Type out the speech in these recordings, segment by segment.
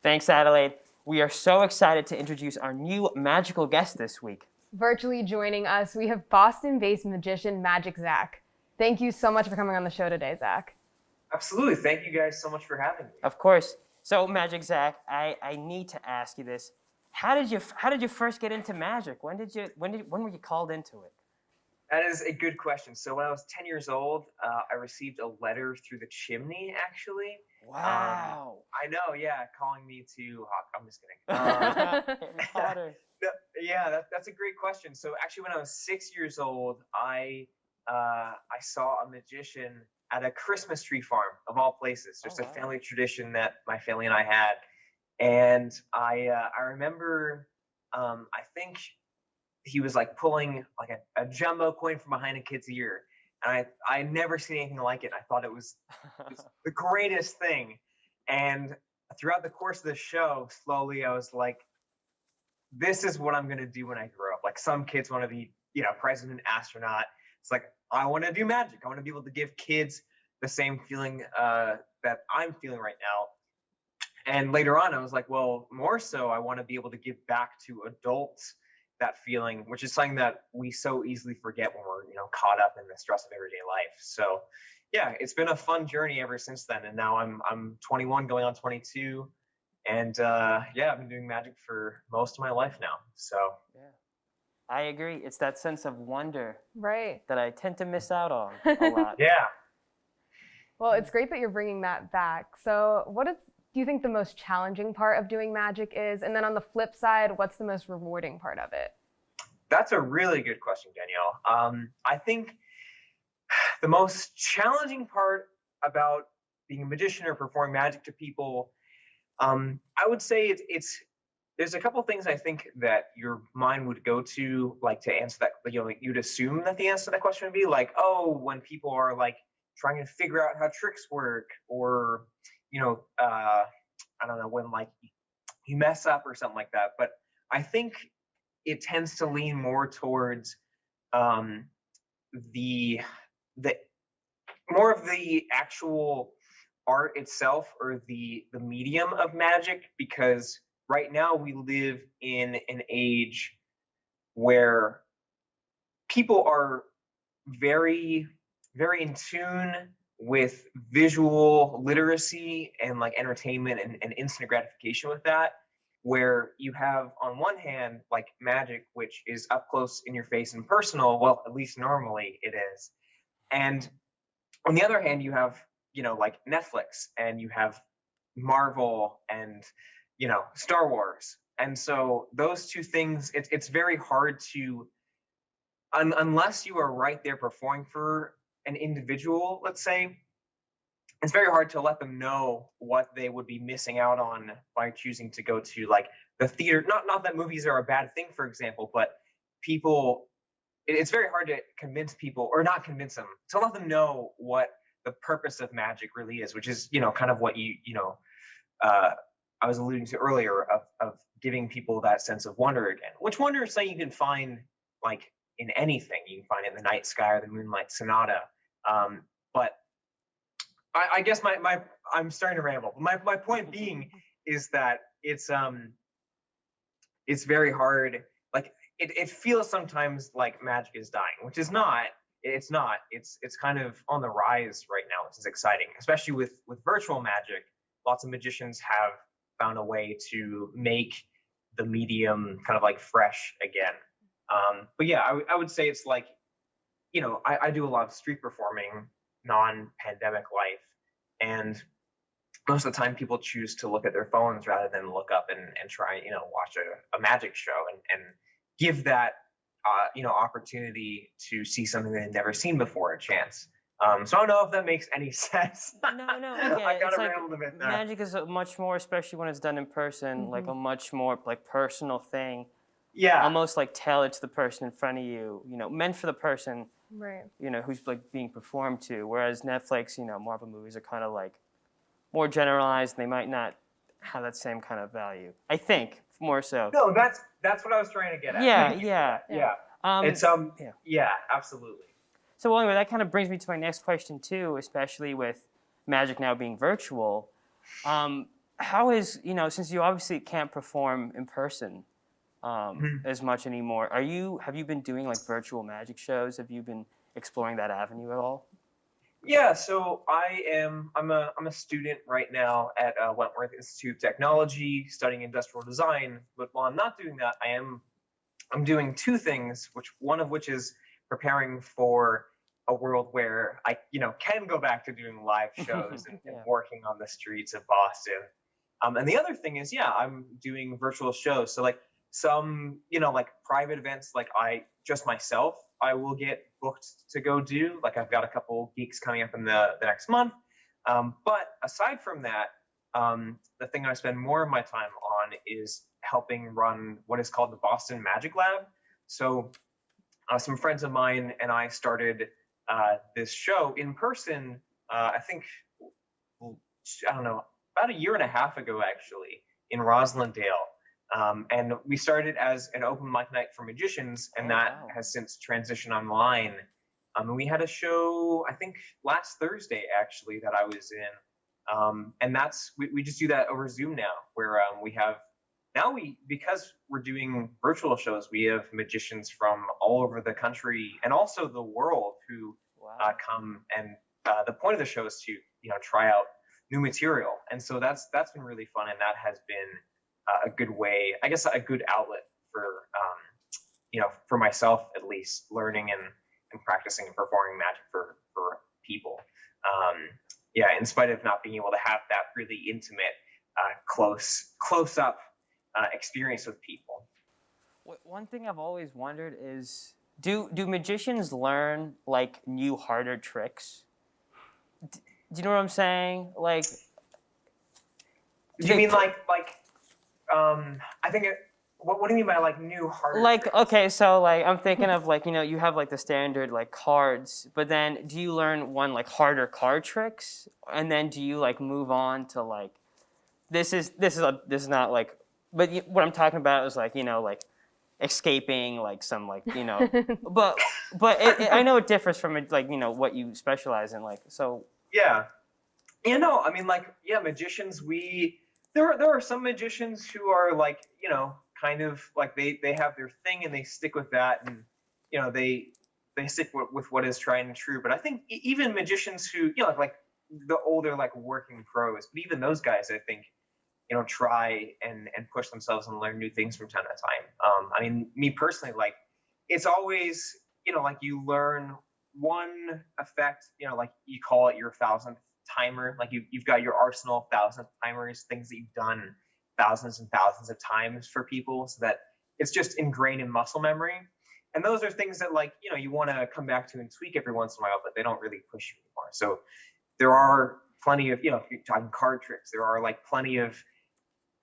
Thanks, Adelaide. We are so excited to introduce our new magical guest this week. Virtually joining us, we have Boston-based magician Magic Zach. Thank you so much for coming on the show today, Zach. Absolutely. Thank you guys so much for having me. Of course. So, Magic Zach, I need to ask you this. How did you first get into magic? When were you called into it? That is a good question. So when I was 10 years old, I received a letter through the chimney, actually. Wow. I know, yeah, calling me to Hawk. I'm just kidding. Harry Potter. Yeah, that's a great question. So actually, when I was 6 years old, I saw a magician at a Christmas tree farm, of all places. Just a family tradition that my family and I had. And I remember, I think he was like pulling like a jumbo coin from behind a kid's ear. And I never seen anything like it. I thought it was the greatest thing. And throughout the course of the show, slowly I was like, this is what I'm going to do when I grow up. Like some kids want to be, president, astronaut. It's like, I want to do magic. I want to be able to give kids the same feeling that I'm feeling right now. And later on, I was like, well, more so, I want to be able to give back to adults that feeling, which is something that we so easily forget when we're, caught up in the stress of everyday life. So, yeah, it's been a fun journey ever since then. And now I'm 21, going on 22, and I've been doing magic for most of my life now. So, yeah, I agree. It's that sense of wonder, right, that I tend to miss out on a lot. Yeah. Well, it's great that you're bringing that back. So, do you think the most challenging part of doing magic is? And then on the flip side, what's the most rewarding part of it? That's a really good question, Danielle. I think the most challenging part about being a magician or performing magic to people, I would say there's a couple things I think that your mind would go to, like to answer that, like you'd assume that the answer to that question would be like, oh, when people are like trying to figure out how tricks work, or I don't know, when like you mess up or something like that. But I think it tends to lean more towards the more of the actual art itself, or the medium of magic, because right now we live in an age where people are very, very in tune with visual literacy and like entertainment and instant gratification with that, where you have on one hand like magic, which is up close in your face and personal, well, at least normally it is, and on the other hand you have like Netflix, and you have Marvel, and Star Wars. And so those two things, it's very hard to, unless you are right there performing for an individual, let's say, it's very hard to let them know what they would be missing out on by choosing to go to like the theater. Not that movies are a bad thing, for example, but it's very hard to convince people, or not convince them, to let them know what the purpose of magic really is, which is kind of what I was alluding to earlier, of giving people that sense of wonder again, which wonder is something you can find like in anything. You can find it in the night sky or the Moonlight Sonata. But I guess I'm starting to ramble. My point being is that it's very hard. Like it feels sometimes like magic is dying, which is not. It's not. It's kind of on the rise right now, which is exciting, especially with virtual magic. Lots of magicians have found a way to make the medium kind of like fresh again. But yeah, I would say it's like, I do a lot of street performing, non-pandemic life, and most of the time people choose to look at their phones rather than look up and try, watch a magic show and give that, opportunity to see something they've never seen before a chance. So I don't know if that makes any sense. No, I get it. I It's got like rambled a bit there. magic is a much more, especially when it's done in person, like a much more like personal thing. Yeah. Almost like tailored to the person in front of you, meant for the person, right, who's like being performed to. Whereas Netflix, Marvel movies are kind of like more generalized, and they might not have that same kind of value. I think more so. No, that's what I was trying to get at. Yeah. It's yeah, absolutely. So well, anyway, that kind of brings me to my next question too, especially with magic now being virtual. how is, since you obviously can't perform in person Mhm. as much anymore, have you been doing like virtual magic shows? Have you been exploring that avenue at all? Yeah, so I'm a student right now at Wentworth Institute of Technology, studying industrial design. But while I'm not doing that, I'm doing two things, one of which is preparing for a world where I, can go back to doing live shows and Yeah. working on the streets of Boston. And the other thing is, yeah, I'm doing virtual shows. So like some, like private events, like just myself, I will get booked to go do. Like I've got a couple gigs coming up in the next month. But aside from that, the thing I spend more of my time on is helping run what is called the Boston Magic Lab. So some friends of mine and I started this show in person. I think I don't know, about a year and a half ago actually in Roslindale. And we started as an open mic night for magicians, and Oh, that wow. has since transitioned online. And we had a show, I think last Thursday actually, that I was in. And we just do that over Zoom now, where we have because we're doing virtual shows, we have magicians from all over the country and also the world who Wow. come, and the point of the show is to try out new material, and so that's been really fun, and that has been a good way, I guess, a good outlet for for myself at least, learning and practicing and performing magic for people. Yeah, in spite of not being able to have that really intimate, close up experience with people. One thing I've always wondered is, do magicians learn like new harder tricks? Do you know what I'm saying? Like, Do do you they mean I think what do you mean by like new harder like, tricks? okay, so like I'm thinking of like, you have like the standard like cards, but then do you learn like harder card tricks, and then do you like move on to like this is not like, but what I'm talking about is like, like escaping like some like, but I know it differs from like, what you specialize in, like, so. Yeah. I mean, like, yeah, magicians. There are some magicians who are like, kind of like they have their thing and they stick with that, and they stick with what is tried and true. But I think even magicians who like the older like working pros, but even those guys, I think try and push themselves and learn new things from time to time. I mean, me personally, like it's always like you learn one effect, like you call it your thousandth timer. Like you've got your arsenal of thousandth timers, things that you've done thousands and thousands of times for people, so that it's just ingrained in muscle memory. And those are things that like you want to come back to and tweak every once in a while, but they don't really push you anymore. So there are plenty of if you're talking card tricks, there are like plenty of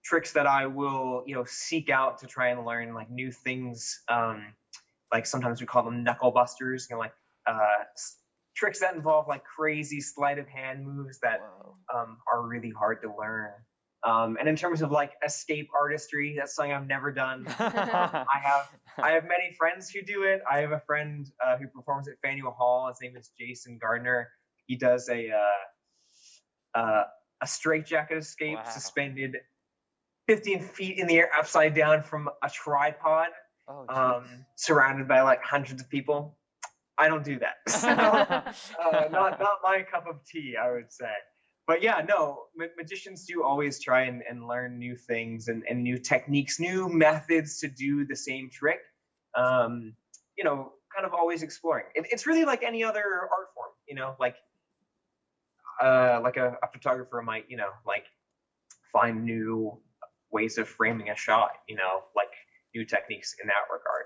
tricks that I will, seek out to try and learn like new things. Like sometimes we call them knuckle busters, like tricks that involve like crazy sleight of hand moves that Whoa. are really hard to learn. And in terms of like escape artistry, that's something I've never done. I have many friends who do it. I have a friend who performs at Faneuil Hall. His name is Jason Gardner. He does a straitjacket escape, Wow. suspended 15 feet in the air upside down from a tripod, Oh, jeez. surrounded by like hundreds of people. I don't do that. So, not my cup of tea, I would say. But yeah, no, magicians do always try and learn new things and new techniques, new methods to do the same trick. Kind of always exploring. It's really like any other art form, like a photographer might, like find new ways of framing a shot, like new techniques in that regard.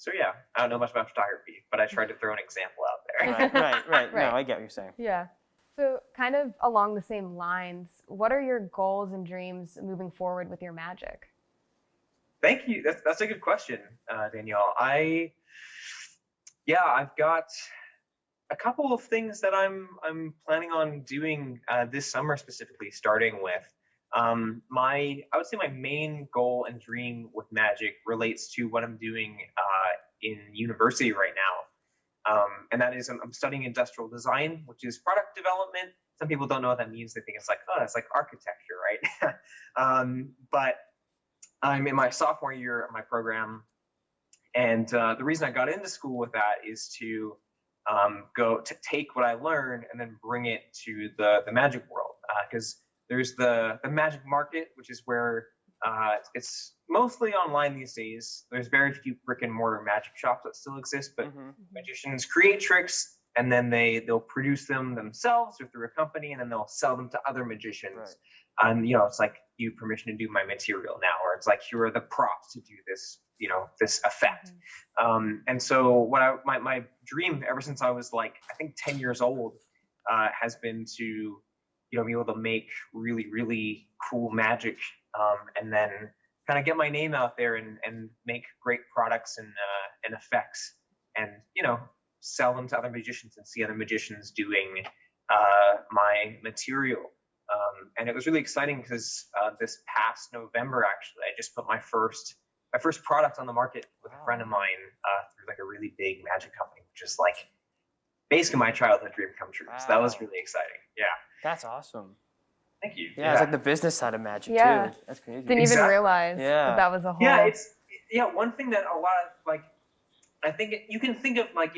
So yeah, I don't know much about photography, but I tried to throw an example out there. Right. Right. No, I get what you're saying. Yeah. So, kind of along the same lines, what are your goals and dreams moving forward with your magic? Thank you. That's a good question, Danielle. I've got a couple of things that I'm planning on doing this summer, specifically starting with. I would say my main goal and dream with magic relates to what I'm doing in university right now. And that is I'm studying industrial design, which is product development. Some people don't know what that means. They think it's like, oh, it's like architecture, right? But I'm in my sophomore year of my program, and the reason I got into school with that is to go to take what I learned and then bring it to the magic world, because there's the magic market, which is where it's mostly online these days. There's very few brick and mortar magic shops that still exist, but magicians create tricks and then they'll produce them themselves or through a company, and then they'll sell them to other magicians. Right. And it's like, you permission to do my material now, or it's like, here are the props to do this, this effect. And so my dream ever since I was like, I think 10 years old, has been to be able to make really, really cool magic, and then kind of get my name out there and make great products and effects, and sell them to other magicians and see other magicians doing my material. And it was really exciting because this past November, actually, I just put my first product on the market with a friend of mine through like a really big magic company, which is like basically my childhood dream come true. So that was really exciting. Yeah. That's awesome. Thank you. Yeah, it's like the business side of magic Yeah. too. That's crazy. Didn't even realize that was a whole. Yeah, one thing that a lot of like, I think you can think of like,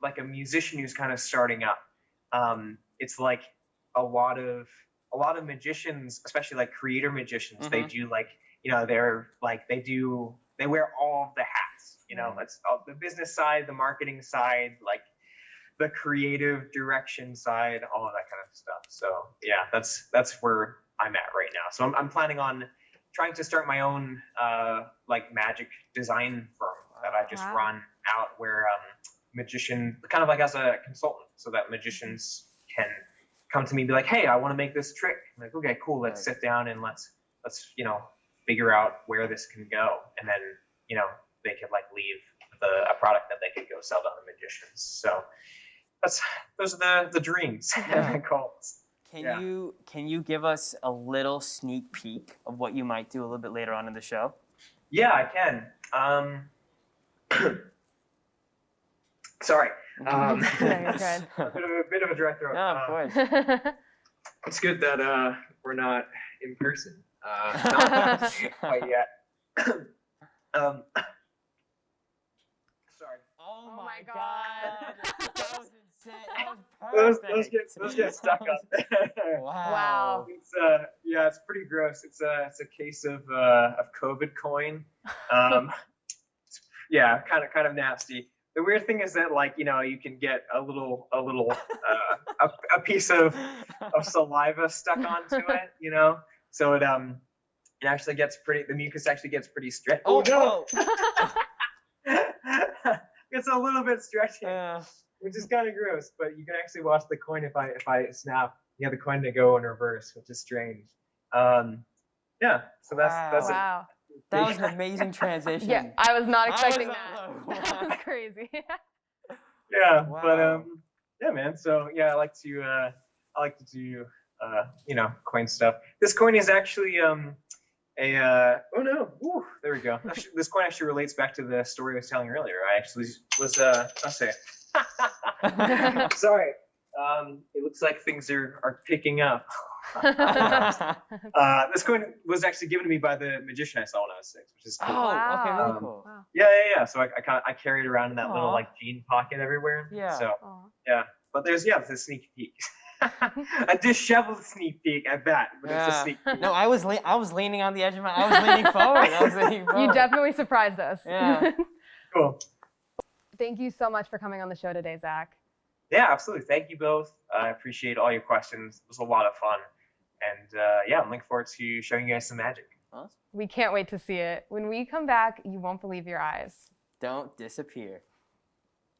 like a musician who's kind of starting up. It's like a lot of magicians, especially like creator magicians, they do like, they're like, they wear all of the hats, it's all the business side, the marketing side, like the creative direction side, all of that kind of stuff. So yeah, that's where I'm at right now. So I'm planning on trying to start my own like magic design firm that I just run out, where magician kind of like as a consultant, so that magicians can come to me and be like, hey, I want to make this trick. I'm like, okay, cool, let's sit down and let's figure out where this can go, and then they could like leave a product that they could go sell to other magicians. So those are the dreams and goals. Can you give us a little sneak peek of what you might do a little bit later on in the show? Yeah, I can. Sorry. No, you're good. a bit of a dry throat. No, of course. It's good that we're not in person. Not quite yet. Sorry. Oh my god. That was insane. That was perfect. Those get stuck up. Wow. It's it's pretty gross. It's a case of COVID coin. Yeah, kind of nasty. The weird thing is that you can get a little a piece of saliva stuck onto it, so it actually gets the mucus actually gets pretty stretchy. Oh no. It's a little bit stretchy, Yeah. which is kind of gross, but you can actually watch the coin if I snap. You have the coin to go in reverse, which is strange. Yeah, so that's wow. That was an amazing transition. Yeah, I was not expecting that. That was crazy. Yeah, Wow. but yeah, man. So yeah, I like to do coin stuff. This coin is actually oh no, ooh, there we go. This coin actually relates back to the story I was telling earlier. I actually was sorry. It looks like things are picking up. This coin was actually given to me by the magician I saw when I was 6, which is cool. Oh, okay, really Wow. cool. Wow. Yeah. So I carry it around in that little Aw. like jean pocket everywhere. Yeah. So Aw. yeah, but there's a sneak peek, a disheveled sneak peek at that, but it's a Yeah. sneak peek. No, I was leaning on the edge of my. I was leaning forward. You definitely surprised us. Yeah. Cool. Thank you so much for coming on the show today, Zach. Yeah, absolutely. Thank you both. I appreciate all your questions. It was a lot of fun, and I'm looking forward to showing you guys some magic. Awesome. We can't wait to see it. When we come back, you won't believe your eyes. Don't disappear.